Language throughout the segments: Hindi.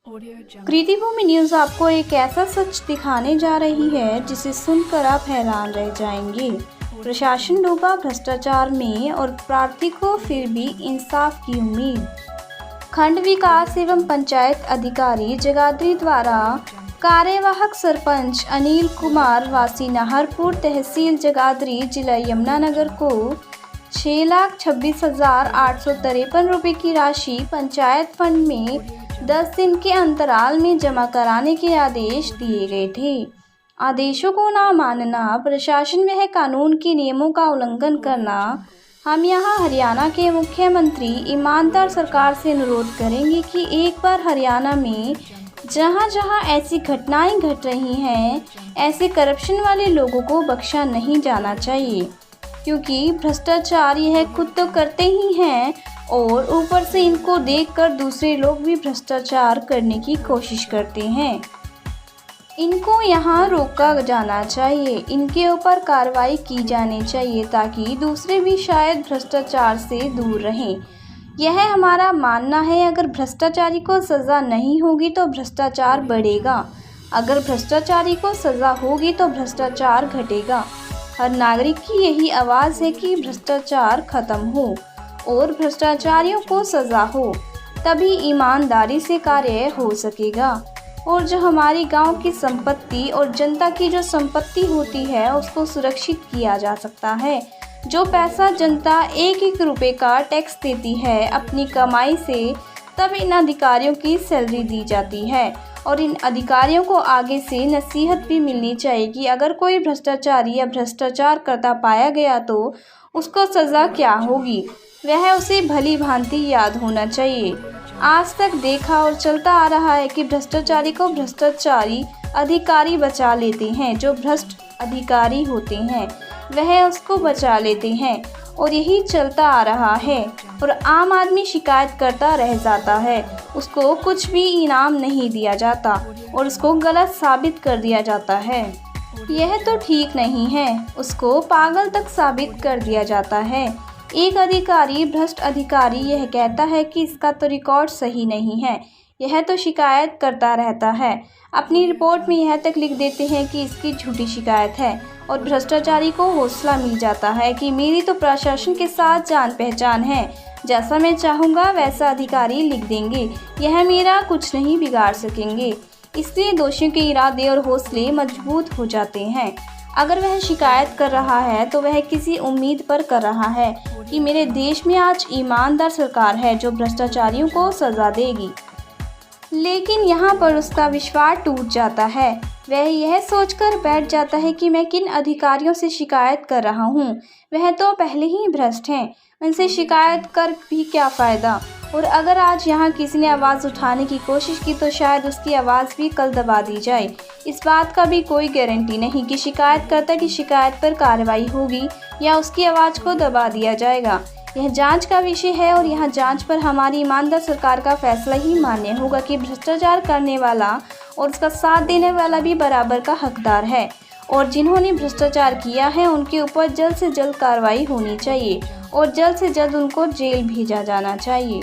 कृतिभूमि न्यूज़ आपको एक ऐसा सच दिखाने जा रही है जिसे सुनकर आप हैरान रह जाएंगे। प्रशासन डूबा भ्रष्टाचार में और प्रार्थी को फिर भी इंसाफ की उम्मीद। खंड विकास एवं पंचायत अधिकारी जगाधरी द्वारा कार्यवाहक सरपंच अनिल कुमार वासी नाहरपुर तहसील जगाधरी जिला यमुनानगर को 6,26,853 रुपये की राशि पंचायत फंड में 10 दिन के अंतराल में जमा कराने के आदेश दिए गए थे। आदेशों को न मानना, प्रशासन में कानून के नियमों का उल्लंघन करना। हम यहाँ हरियाणा के मुख्यमंत्री ईमानदार सरकार से अनुरोध करेंगे कि एक बार हरियाणा में जहाँ जहाँ ऐसी घटनाएं घट रही हैं, ऐसे करप्शन वाले लोगों को बख्शा नहीं जाना चाहिए, क्योंकि भ्रष्टाचार यह खुद तो करते ही हैं और ऊपर से इनको देखकर दूसरे लोग भी भ्रष्टाचार करने की कोशिश करते हैं। इनको यहाँ रोका जाना चाहिए, इनके ऊपर कार्रवाई की जानी चाहिए ताकि दूसरे भी शायद भ्रष्टाचार से दूर रहें। यह हमारा मानना है। अगर भ्रष्टाचारी को सज़ा नहीं होगी तो भ्रष्टाचार बढ़ेगा, अगर भ्रष्टाचारी को सज़ा होगी तो भ्रष्टाचार घटेगा। हर नागरिक की यही आवाज़ है कि भ्रष्टाचार खत्म हो और भ्रष्टाचारियों को सज़ा हो, तभी ईमानदारी से कार्य हो सकेगा। और जो हमारी गांव की संपत्ति और जनता की जो संपत्ति होती है उसको सुरक्षित किया जा सकता है। जो पैसा जनता एक एक रुपये का टैक्स देती है अपनी कमाई से, तब इन अधिकारियों की सैलरी दी जाती है। और इन अधिकारियों को आगे से नसीहत भी मिलनी चाहिए कि अगर कोई भ्रष्टाचारी या भ्रष्टाचार करता पाया गया तो उसको सज़ा क्या होगी, वह उसे भली भांति याद होना चाहिए। आज तक देखा और चलता आ रहा है कि भ्रष्टाचारी को भ्रष्टाचारी अधिकारी बचा लेते हैं, जो भ्रष्ट अधिकारी होते हैं वह उसको बचा लेते हैं और यही चलता आ रहा है। और आम आदमी शिकायत करता रह जाता है, उसको कुछ भी इनाम नहीं दिया जाता और उसको गलत साबित कर दिया जाता है। यह तो ठीक नहीं है, उसको पागल तक साबित कर दिया जाता है। एक अधिकारी भ्रष्ट अधिकारी यह कहता है कि इसका तो रिकॉर्ड सही नहीं है, यह तो शिकायत करता रहता है, अपनी रिपोर्ट में यह तक लिख देते हैं कि इसकी झूठी शिकायत है। और भ्रष्टाचारी को हौसला मिल जाता है कि मेरी तो प्रशासन के साथ जान पहचान है, जैसा मैं चाहूँगा वैसा अधिकारी लिख देंगे, यह मेरा कुछ नहीं बिगाड़ सकेंगे। इसलिए दोषियों के इरादे और हौसले मजबूत हो जाते हैं। अगर वह शिकायत कर रहा है तो वह किसी उम्मीद पर कर रहा है कि मेरे देश में आज ईमानदार सरकार है जो भ्रष्टाचारियों को सज़ा देगी। लेकिन यहाँ पर उसका विश्वास टूट जाता है। वह यह सोचकर बैठ जाता है कि मैं किन अधिकारियों से शिकायत कर रहा हूँ, वह तो पहले ही भ्रष्ट हैं, उनसे शिकायत कर भी क्या फ़ायदा। और अगर आज यहाँ किसी ने आवाज़ उठाने की कोशिश की तो शायद उसकी आवाज़ भी कल दबा दी जाए। इस बात का भी कोई गारंटी नहीं कि शिकायतकर्ता की शिकायत पर कार्रवाई होगी या उसकी आवाज़ को दबा दिया जाएगा। यह जांच का विषय है और यहाँ जांच पर हमारी ईमानदार सरकार का फैसला ही मान्य होगा कि भ्रष्टाचार करने वाला और उसका साथ देने वाला भी बराबर का हकदार है। और जिन्होंने भ्रष्टाचार किया है उनके ऊपर जल्द से जल्द कार्रवाई होनी चाहिए और जल्द से जल्द उनको जेल भेजा जाना चाहिए।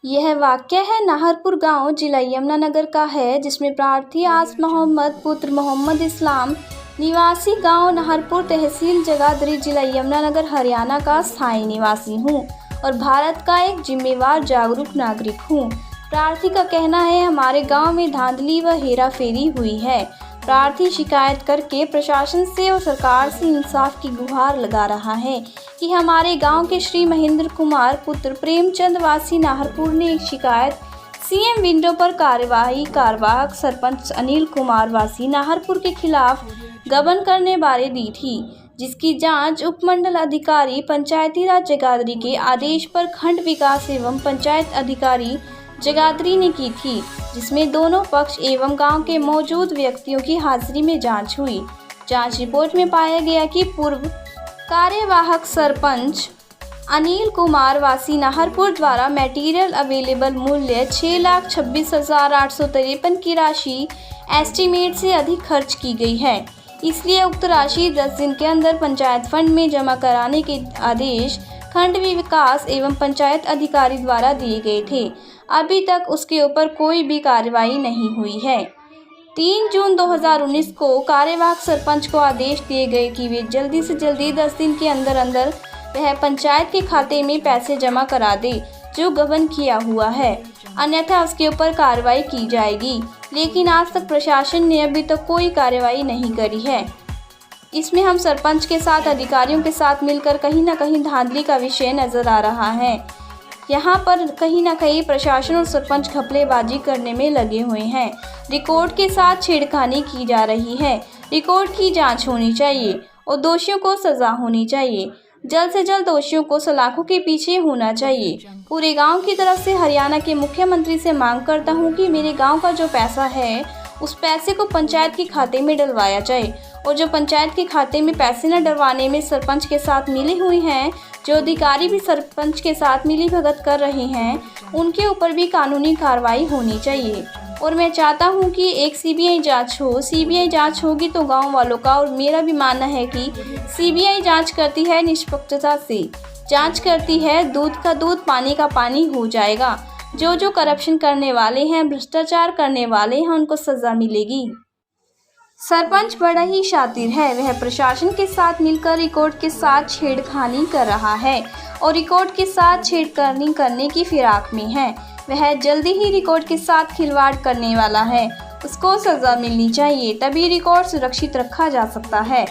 यह वाक़या है नाहरपुर गांव जिला यमुनानगर का है, जिसमें प्रार्थी आस मोहम्मद पुत्र मोहम्मद इस्लाम निवासी गांव नाहरपुर तहसील जगाधरी जिला यमुनानगर हरियाणा का स्थायी निवासी हूं और भारत का एक जिम्मेवार जागरूक नागरिक हूं। प्रार्थी का कहना है हमारे गांव में धांधली व हेराफेरी हुई है। प्रार्थी शिकायत करके प्रशासन से और सरकार से इंसाफ की गुहार लगा रहा है कि हमारे गांव के श्री महेंद्र कुमार पुत्र प्रेमचंद वासी नाहरपुर ने एक शिकायत सीएम विंडो पर कार्यवाहक सरपंच अनिल कुमार वासी नाहरपुर के खिलाफ गबन करने बारे दी थी, जिसकी जांच उपमंडल अधिकारी पंचायती राज जगाधरी के आदेश पर खंड विकास एवं पंचायत अधिकारी जगाधरी ने की थी, जिसमें दोनों पक्ष एवं गांव के मौजूद व्यक्तियों की हाजिरी में जांच हुई। जांच रिपोर्ट में पाया गया कि पूर्व कार्यवाहक सरपंच अनिल कुमार वासी नाहरपुर द्वारा मटेरियल अवेलेबल मूल्य 6,26,853 की राशि एस्टीमेट से अधिक खर्च की गई है। इसलिए उक्त राशि 10 दिन के अंदर पंचायत फंड में जमा कराने के आदेश खंड विकास एवं पंचायत अधिकारी द्वारा दिए गए थे। अभी तक उसके ऊपर कोई भी कार्रवाई नहीं हुई है। 3 जून 2019 को कार्यवाहक सरपंच को आदेश दिए गए कि वे जल्दी से जल्दी 10 दिन के अंदर अंदर वह पंचायत के खाते में पैसे जमा करा दे जो गबन किया हुआ है, अन्यथा उसके ऊपर कार्रवाई की जाएगी। लेकिन आज तक प्रशासन ने अभी तक कोई कार्रवाई नहीं करी है। इसमें हम सरपंच के साथ अधिकारियों के साथ मिलकर कहीं ना कहीं धांधली का विषय नजर आ रहा है। यहाँ पर कहीं ना कहीं प्रशासन और सरपंच घपलेबाजी करने में लगे हुए हैं। रिकॉर्ड के साथ छेड़खानी की जा रही है। रिकॉर्ड की जांच होनी चाहिए और दोषियों को सजा होनी चाहिए। जल्द से जल्द दोषियों को सलाखों के पीछे होना चाहिए। पूरे गांव की तरफ से हरियाणा के मुख्यमंत्री से मांग करता हूं कि मेरे गांव का जो पैसा है उस पैसे को पंचायत के खाते में डलवाया जाए, और जो पंचायत के खाते में पैसे न डलवाने में सरपंच के साथ मिले हुए हैं, जो अधिकारी भी सरपंच के साथ मिली भगत कर रहे हैं, उनके ऊपर भी कानूनी कार्रवाई होनी चाहिए। और मैं चाहता हूं कि एक सीबीआई जांच हो। सीबीआई जांच होगी तो गांव वालों का और मेरा भी मानना है कि सीबीआई जांच करती है निष्पक्षता से, जांच करती है, दूध का दूध पानी का पानी हो जाएगा। जो करप्शन करने वाले हैं, भ्रष्टाचार करने वाले हैं, उनको सज़ा मिलेगी। सरपंच बड़ा ही शातिर है। वह प्रशासन के साथ मिलकर रिकॉर्ड के साथ छेड़खानी कर रहा है और रिकॉर्ड के साथ छेड़खानी करने की फिराक में है। वह जल्दी ही रिकॉर्ड के साथ खिलवाड़ करने वाला है। उसको सज़ा मिलनी चाहिए, तभी रिकॉर्ड सुरक्षित रखा जा सकता है,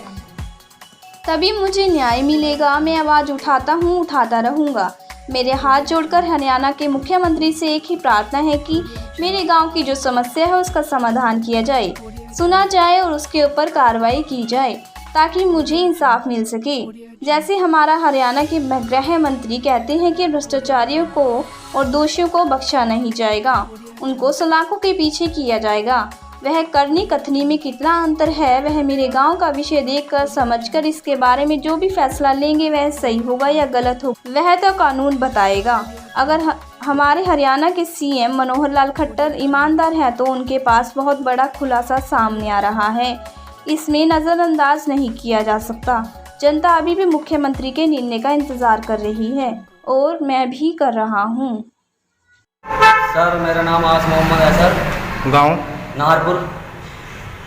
तभी मुझे न्याय मिलेगा। मैं आवाज़ उठाता हूँ, उठाता रहूँगा। मेरे हाथ जोड़कर हरियाणा के मुख्यमंत्री से एक ही प्रार्थना है कि मेरे गांव की जो समस्या है उसका समाधान किया जाए, सुना जाए और उसके ऊपर कार्रवाई की जाए, ताकि मुझे इंसाफ मिल सके। जैसे हमारा हरियाणा के गृह मंत्री कहते हैं कि भ्रष्टाचारियों को और दोषियों को बख्शा नहीं जाएगा, उनको सलाखों के पीछे किया जाएगा। वह करनी कथनी में कितना अंतर है, वह मेरे गांव का विषय देखकर समझकर इसके बारे में जो भी फैसला लेंगे वह सही होगा या गलत होगा, वह तो कानून बताएगा। अगर हमारे हरियाणा के सीएम मनोहर लाल खट्टर ईमानदार हैं तो उनके पास बहुत बड़ा खुलासा सामने आ रहा है। इसमें नज़रअंदाज नहीं किया जा सकता। जनता अभी भी मुख्यमंत्री के निर्णय का इंतज़ार कर रही है और मैं भी कर रहा हूँ। सर मेरा नाम आस मोहम्मद है सर, गांव नाहरपुर।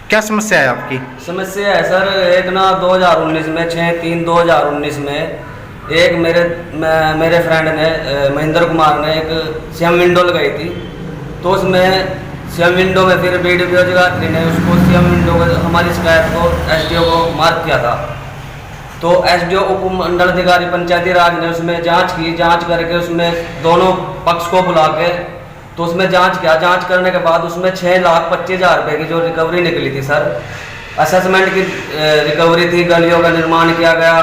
क्या समस्या है आपकी? समस्या है सर, एक ना 2019 में 6/3/2019 में एक मेरे फ्रेंड ने महेंद्र कुमार ने एक सीएम विंडो लगाई थी, तो उसमें सीएम विंडो में फिर बीडीपीओ जगाधरी ने उसको सीएम विंडो को हमारी शिकायत को एसडीओ को मार्क किया था। तो एसडीओ उपमंडल अधिकारी पंचायती राज ने उसमें जांच की। जांच करके उसमें दोनों पक्ष को बुला के तो उसमें जांच किया। जांच करने के बाद उसमें 6,25,000 रुपये की जो रिकवरी निकली थी सर, असेसमेंट की रिकवरी थी, गलियों का निर्माण किया गया,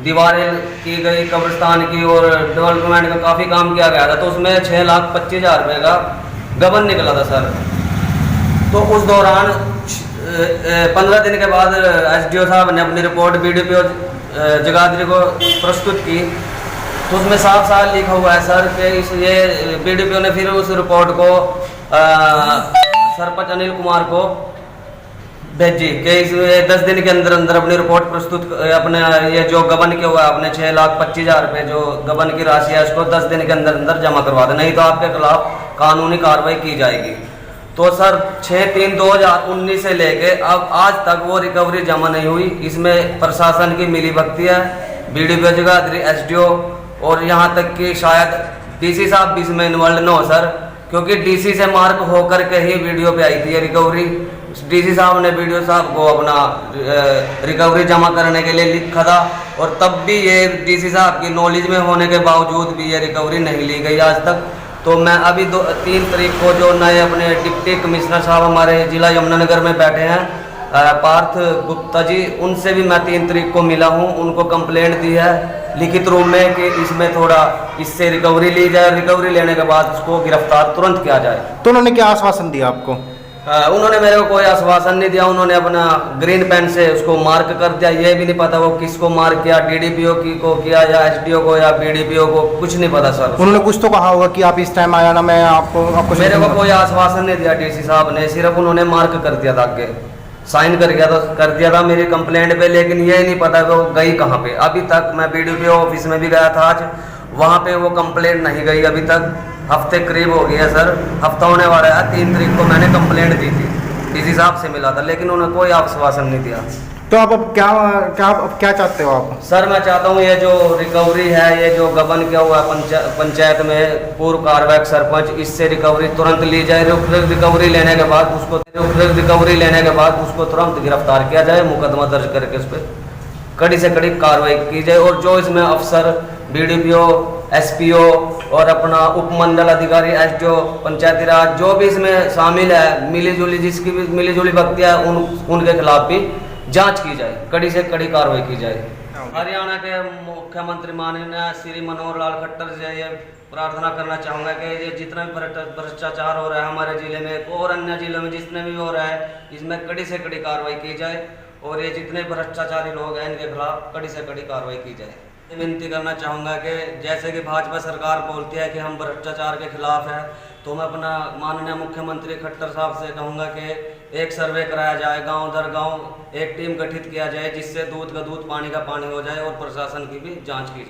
दीवारें की गई कब्रिस्तान की और डेवलपमेंट का काफ़ी काम किया गया था। तो उसमें 6,25,000 रुपये का गबन निकला था सर। तो उस दौरान 15 दिन के बाद एसडीओ साहब ने अपनी रिपोर्ट बीडीपीओ जगाधरी को प्रस्तुत की, तो उसमें साफ साफ लिखा हुआ है सर कि ये बीडीपीओ ने फिर उस रिपोर्ट को सरपंच अनिल कुमार को भेजी कि इस 10 दिन के अंदर अंदर अपनी रिपोर्ट प्रस्तुत, अपने ये जो गबन किया हुआ है अपने 6,25,000 रुपये जो गबन की राशि है उसको 10 दिन के अंदर अंदर जमा करवा दें, नहीं तो आपके खिलाफ कानूनी कार्रवाई की जाएगी। तो सर 6/3/2019 से लेके अब आज तक वो रिकवरी जमा नहीं हुई। इसमें प्रशासन की मिलीभगती है, बीडीपीओ जगाधरी, एसडीओ और यहाँ तक कि शायद डीसी साहब भी इसमें इन्वॉल्व न हो सर, क्योंकि डीसी से मार्क होकर के ही वीडियो पे आई थी ये रिकवरी। डीसी साहब ने वीडियो साहब को अपना रिकवरी जमा करने के लिए लिखा था और तब भी ये डीसी साहब की नॉलेज में होने के बावजूद भी ये रिकवरी नहीं ली गई आज तक। तो मैं अभी 3 तारीख को जो नए अपने डिप्टी कमिश्नर साहब हमारे जिला यमुनानगर में बैठे हैं पार्थ गुप्ता जी, उनसे भी मैं 3 तारीख को मिला हूं। उनको कंप्लेंट दी है लिखित रूप में कि इसमें थोड़ा इससे रिकवरी ली जाए, रिकवरी लेने के बाद उसको गिरफ्तार तुरंत किया जाए। तो उन्होंने क्या आश्वासन दिया आपको? उन्होंने मेरे को कोई आश्वासन नहीं दिया। उन्होंने अपना ग्रीन पेन से उसको मार्क कर दिया। ये भी नहीं पता वो किसको मार्क किया, डीडीपीओ को किया या एसडीओ को या बीडीपीओ को, कुछ नहीं पता सर। उन्होंने कुछ तो कहा होगा कि आप इस टाइम आया ना, मैं आपको मेरे को कोई आश्वासन नहीं दिया डीसी साहब ने, सिर्फ उन्होंने मार्क कर दिया था, आगे साइन कर दिया था मेरी कंप्लेंट पे, लेकिन ये नहीं पता वो गई कहाँ पे। अभी तक मैं बीडीपीओ ऑफिस में भी गया था आज, वहाँ पे वो कंप्लेंट नहीं गई अभी तक। हफ्ते करीब हो गया सर, हफ्ता होने वाला है। 3 तारीख को मैंने कंप्लेंट दी थी, इसी हिसाब से मिला था, लेकिन उन्होंने कोई आश्वासन नहीं दिया। तो आप अब क्या चाहते हो आप? सर मैं चाहता हूँ ये जो रिकवरी है, ये जो गबन किया हुआ है पंचायत में पूर्व कार्यवाहक सरपंच, इससे रिकवरी तुरंत ली जाए। रिकवरी लेने के बाद उसको तुरंत गिरफ्तार किया जाए, मुकदमा दर्ज करके उस पर कड़ी से कड़ी कार्रवाई की जाए। और जो इसमें अफसर, BDPO, SPO और अपना उपमंडल अधिकारी, SDO, पंचायती राज, जो भी इसमें शामिल है, जिसकी भी मिली जुली व्यक्तियाँ, उनके खिलाफ भी जांच की जाए, कड़ी से कड़ी कार्रवाई की जाए। हरियाणा के मुख्यमंत्री माननीय श्री मनोहर लाल खट्टर से ये प्रार्थना करना चाहूँगा कि ये जितना भी भ्रष्टाचार हो रहा है हमारे जिले में और अन्य जिलों में जितने भी हो रहा है, इसमें कड़ी से कड़ी कार्रवाई की जाए और ये जितने भ्रष्टाचारी लोग हैं इनके खिलाफ कड़ी से कड़ी कार्रवाई की जाए। विनती करना चाहूँगा कि जैसे कि भाजपा सरकार बोलती है कि हम भ्रष्टाचार के खिलाफ है, तो मैं अपना माननीय मुख्यमंत्री खट्टर साहब से कहूँगा कि एक सर्वे कराया जाए, गांव दर गांव एक टीम गठित किया जाए, जिससे दूध का दूध, पानी का पानी हो जाए और प्रशासन की भी जांच की जाए।